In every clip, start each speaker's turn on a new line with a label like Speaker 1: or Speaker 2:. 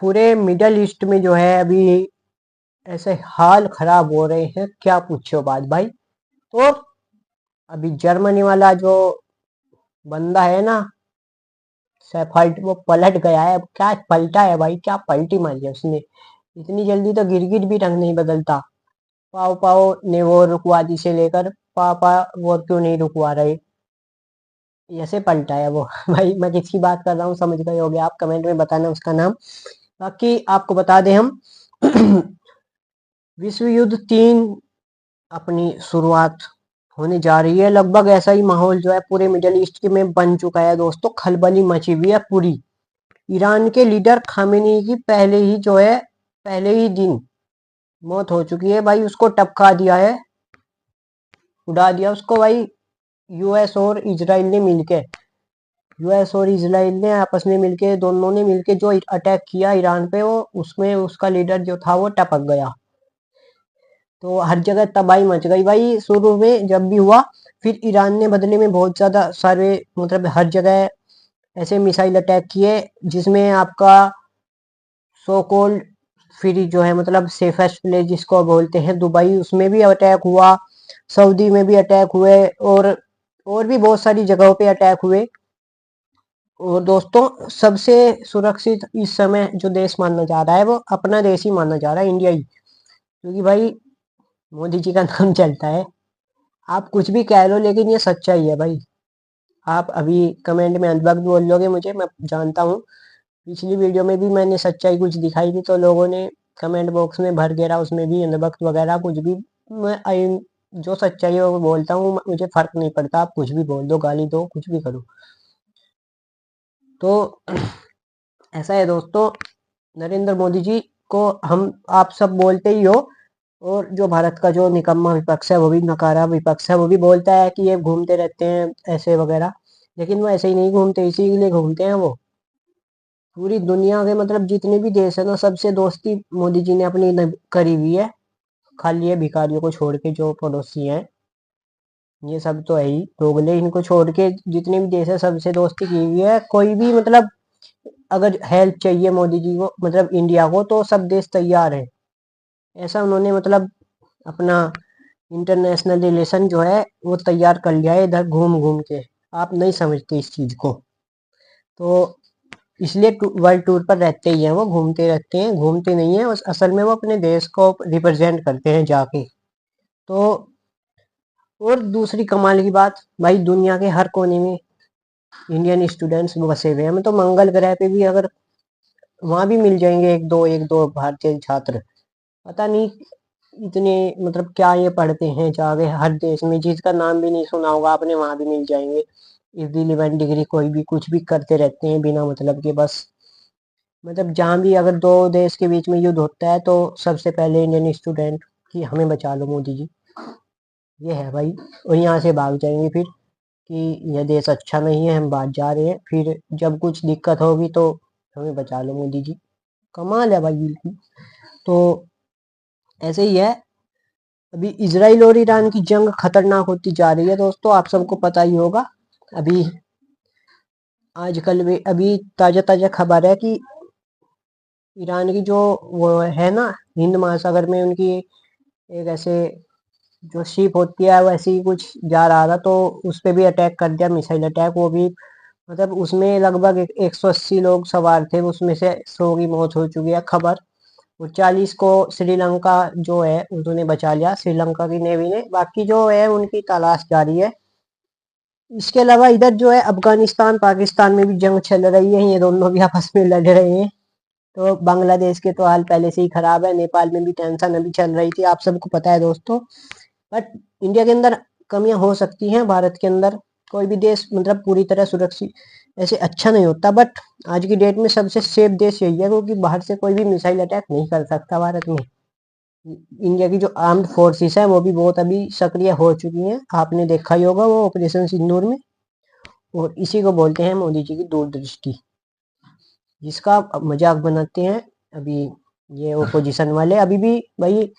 Speaker 1: पूरे middle east में जो है अभी ऐसे हाल खराब हो रहे हैं, क्या पूछो बात भाई। तो अभी जर्मनी वाला जो बंदा है ना, सेफल्ट, वो पलट गया है। अब क्या पलटा है भाई, क्या पलटी मारी है उसने। इतनी जल्दी तो गिरगिट भी रंग नहीं बदलता। पाओ पाओ ने वो रुकवा दी से लेकर पापा वो क्यों नहीं रुकवा रहे, ऐसे पलटा है वो। भाई मैं किसकी बात कर रहा हूँ समझ गए होगे आप, कमेंट में बताना उसका नाम। बाकी आपको बता दें हम विश्व युद्ध 3 अपनी शुरुआत होने जा रही है। लगभग ऐसा ही माहौल जो है पूरे मिडिल ईस्ट के में बन चुका है दोस्तों, खलबली मची हुई है पूरी। ईरान के लीडर खामेनी की पहले ही दिन मौत हो चुकी है भाई, उसको टपका दिया है, उड़ा दिया उसको भाई। यूएस और इजराइल ने मिलके यूएस और इजराइल ने आपस में मिलके, दोनों ने मिलके जो अटैक किया ईरान पे, वो उसमें उसका लीडर जो था वो टपक गया। तो हर जगह तबाही मच गई भाई शुरू में जब भी हुआ। फिर ईरान ने बदले में बहुत ज्यादा सारे, मतलब हर जगह ऐसे मिसाइल अटैक किए, जिसमें आपका सो कॉल्ड फ्री जो है, मतलब सेफेस्ट प्लेस जिसको बोलते हैं दुबई, उसमें भी अटैक हुआ। सऊदी में भी अटैक हुए, और भी बहुत सारी जगहों पे अटैक हुए। और दोस्तों सबसे सुरक्षित इस समय जो देश माना जा रहा है वो अपना देश ही माना जा रहा है, इंडिया ही। क्योंकि भाई मोदी जी का नाम चलता है। आप कुछ भी कह लो लेकिन ये सच्चाई है भाई। आप अभी कमेंट में अंधभक्त बोल लोगे मुझे, मैं जानता हूँ। पिछली वीडियो में भी मैंने सच्चाई कुछ दिखाई थी, तो लोगों ने कमेंट बॉक्स में भर घेरा, उसमें भी अंधभक्त वगैरह कुछ भी। जो सच्चाई है वो बोलता हूँ, मुझे फर्क नहीं पड़ता, आप कुछ भी बोल दो, गाली दो, कुछ भी करो। तो ऐसा है दोस्तों, नरेंद्र मोदी जी को हम आप सब बोलते ही हो। और जो भारत का जो निकम्मा विपक्ष है, वो भी नकारा विपक्ष है, वो भी बोलता है कि ये घूमते रहते हैं ऐसे वगैरह। लेकिन वो ऐसे ही नहीं घूमते, इसी के लिए घूमते हैं वो। पूरी दुनिया के मतलब जितने भी देश है ना, सबसे दोस्ती मोदी जी ने अपनी करी हुई है। खाली ये भिखारियों को छोड़ के जो पड़ोसी हैं, ये सब तो है ही दोगले, इनको छोड़ के जितने भी देश है सबसे दोस्ती की हुई है। कोई भी मतलब अगर हेल्प चाहिए मोदी जी को, मतलब इंडिया को, तो सब देश तैयार है। ऐसा उन्होंने मतलब अपना इंटरनेशनल रिलेशन जो है वो तैयार कर लिया है इधर घूम घूम के। आप नहीं समझते इस चीज को, तो इसलिए वर्ल्ड टूर पर रहते ही हैं वो, घूमते रहते हैं, घूमते नहीं है असल में वो अपने देश को रिप्रेजेंट करते हैं जाके। तो और दूसरी कमाल की बात भाई, दुनिया के हर कोने में इंडियन स्टूडेंट्स बसे हुए हैं। हम तो मंगल ग्रह पे भी अगर वहां भी मिल जाएंगे एक दो भारतीय छात्र। पता नहीं इतने मतलब क्या ये पढ़ते हैं जाके हर देश में, जिसका नाम भी नहीं सुना होगा आपने, वहां भी मिल जाएंगे। इररिलेवेंट डिग्री कोई भी कुछ भी करते रहते हैं बिना मतलब के बस। मतलब जहां भी अगर दो देश के बीच में युद्ध होता है तो सबसे पहले इंडियन स्टूडेंट कि हमें बचा लो मोदी जी, ये है भाई। और यहाँ से भाग जाएंगे फिर कि यह देश अच्छा नहीं है, हम बाहर जा रहे हैं। फिर जब कुछ दिक्कत होगी तो हमें बचा लो मोदी जी। कमाल है भाई बिल्कुल। तो ऐसे ही है। अभी इसराइल और ईरान की जंग खतरनाक होती जा रही है दोस्तों, आप सबको पता ही होगा। अभी आजकल भी अभी ताजा ताजा खबर है कि ईरान की जो वो है ना, हिंद महासागर में उनकी एक ऐसे जो शिप होती है वैसे ही कुछ जा रहा था, तो उस पे भी अटैक कर दिया, मिसाइल अटैक। वो भी मतलब उसमें लगभग 180 लोग सवार थे, उसमें से 100 की मौत हो चुकी है खबर। और 40 को श्रीलंका जो है उन्होंने बचा लिया, श्रीलंका की नेवी ने। बाकी जो है उनकी तलाश जारी है। इसके अलावा इधर जो है अफगानिस्तान पाकिस्तान में भी जंग चल रही है, ये दोनों भी आपस में लड़ रहे हैं। तो बांग्लादेश के तो हाल पहले से ही खराब है, नेपाल में भी टेंशन अभी चल रही थी, आप सबको पता है दोस्तों। बट इंडिया के अंदर कमियां हो सकती हैं, भारत के अंदर कोई भी देश मतलब पूरी तरह सुरक्षित ऐसे अच्छा नहीं होता। बट आज की डेट में सबसे सेफ देश यही है, क्योंकि बाहर से कोई भी मिसाइल अटैक नहीं कर सकता भारत में। इंडिया की जो आर्म्ड फोर्सेस है वो भी बहुत अभी सक्रिय हो चुकी हैं, आपने देखा ही होगा वो ऑपरेशन सिंदूर में। और इसी को बोलते हैं मोदी जी की दूरदृष्टि, जिसका मजाक बनाते हैं अभी ये ओपोजिशन वाले। अभी भी भाई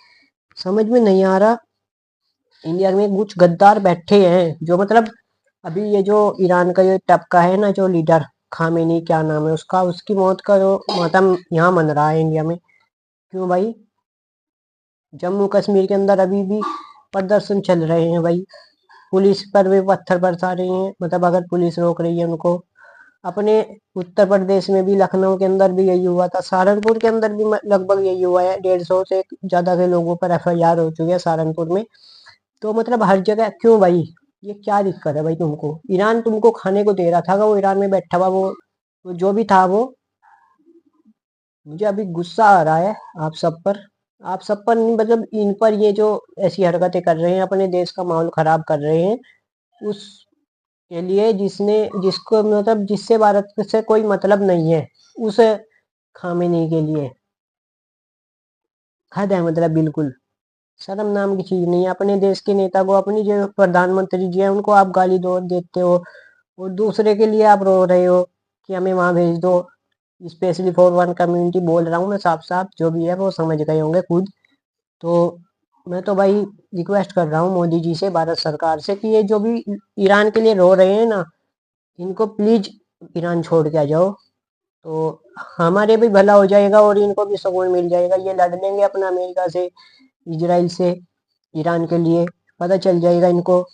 Speaker 1: समझ में नहीं आ रहा, इंडिया में कुछ गद्दार बैठे हैं जो मतलब अभी ये जो ईरान का ये टपका है ना जो लीडर, खामेनी क्या नाम है उसका, उसकी मौत का जो मातम यहाँ मन रहा है इंडिया में। क्यों भाई? जम्मू कश्मीर के अंदर अभी भी प्रदर्शन चल रहे हैं भाई, पुलिस पर भी पत्थर बरसा रही हैं, मतलब अगर पुलिस रोक रही है उनको। अपने उत्तर प्रदेश में भी, लखनऊ के अंदर भी यही हुआ था, सहारनपुर के अंदर भी लगभग यही हुआ है। 150 से ज्यादा के लोगों पर FIR हो चुकी है सहारनपुर में। तो मतलब हर जगह क्यों भाई? ये क्या दिक्कत है भाई तुमको? ईरान तुमको खाने को दे रहा था, वो ईरान में बैठा हुआ वो जो भी था वो। मुझे अभी गुस्सा आ रहा है आप सब पर। आप सब पर नहीं, मतलब इन पर, ये जो ऐसी हरकतें कर रहे हैं, अपने देश का माहौल खराब कर रहे हैं, उसके लिए जिसको मतलब जिससे भारत से कोई मतलब नहीं है, उस खामेनी के लिए हद है, मतलब बिल्कुल शर्म नाम की चीज नहीं है। अपने देश के नेता को, अपनी जो प्रधानमंत्री जी है उनको आप गाली दो देते हो, और दूसरे के लिए आप रो रहे हो कि हमें वहां भेज दो। स्पेशली फॉर वन कम्युनिटी बोल रहा हूँ मैं, साफ साफ जो भी है वो समझ गए होंगे खुद। तो मैं तो भाई रिक्वेस्ट कर रहा हूँ मोदी जी से, भारत सरकार से, कि ये जो भी ईरान के लिए रो रहे हैं ना, इनको प्लीज ईरान छोड़ के आ जाओ, तो हमारे भी भला हो जाएगा और इनको भी सुकून मिल जाएगा। ये लड़ लेंगे अपना अमेरिका से, इजराइल से, ईरान के लिए। पता चल जाएगा इनको।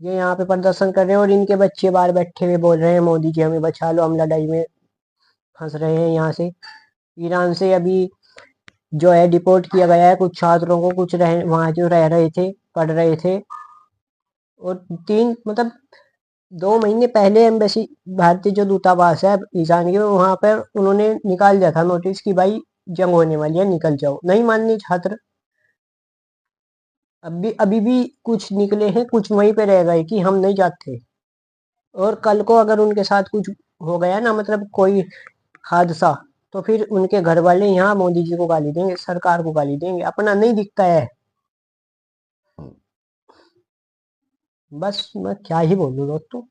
Speaker 1: ये यहाँ पे प्रदर्शन कर रहे हैं और इनके बच्चे बाहर बैठे हुए बोल रहे हैं मोदी जी हमें बचा लो, हम लड़ाई में फंस रहे हैं। यहाँ से, ईरान से अभी जो है डिपोर्ट किया गया है कुछ छात्रों को, कुछ वहाँ जो रह रहे थे, पढ़ रहे थे। और 3 मतलब 2 महीने पहले एम्बेसी, भारतीय जो दूतावास है ईरान के, वहां पर उन्होंने निकाल दिया था नोटिस कि भाई जंग होने वाली है, निकल जाओ। नहीं मानने छात्र। अभी भी कुछ निकले हैं, कुछ वहीं पे रह गए कि हम नहीं जाते। और कल को अगर उनके साथ कुछ हो गया ना, मतलब कोई हादसा, तो फिर उनके घर वाले यहाँ मोदी जी को गाली देंगे, सरकार को गाली देंगे। अपना नहीं दिखता है। बस मैं क्या ही बोलूँ दोस्तों।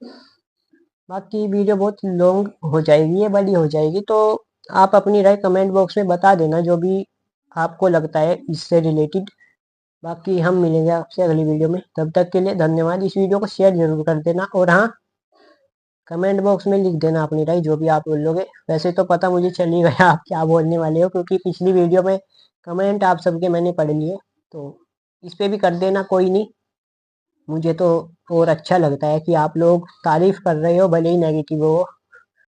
Speaker 1: बाकी वीडियो बहुत लॉन्ग हो जाएगी, ये बड़ी हो जाएगी, तो आप अपनी राय कमेंट बॉक्स में बता देना, जो भी आपको लगता है इससे रिलेटेड। बाकी हम मिलेंगे आपसे अगली वीडियो में, तब तक के लिए धन्यवाद। इस वीडियो को शेयर जरूर कर देना, और हाँ, कमेंट बॉक्स में लिख देना अपनी राय, जो भी आप बोलोगे। वैसे तो पता मुझे चल ही गया आप क्या बोलने वाले हो, क्योंकि पिछली वीडियो में कमेंट आप सबके मैंने पढ़ लिए। तो इस पे भी कर देना, कोई नहीं। मुझे तो और अच्छा लगता है कि आप लोग तारीफ कर रहे हो, भले ही नेगेटिव हो।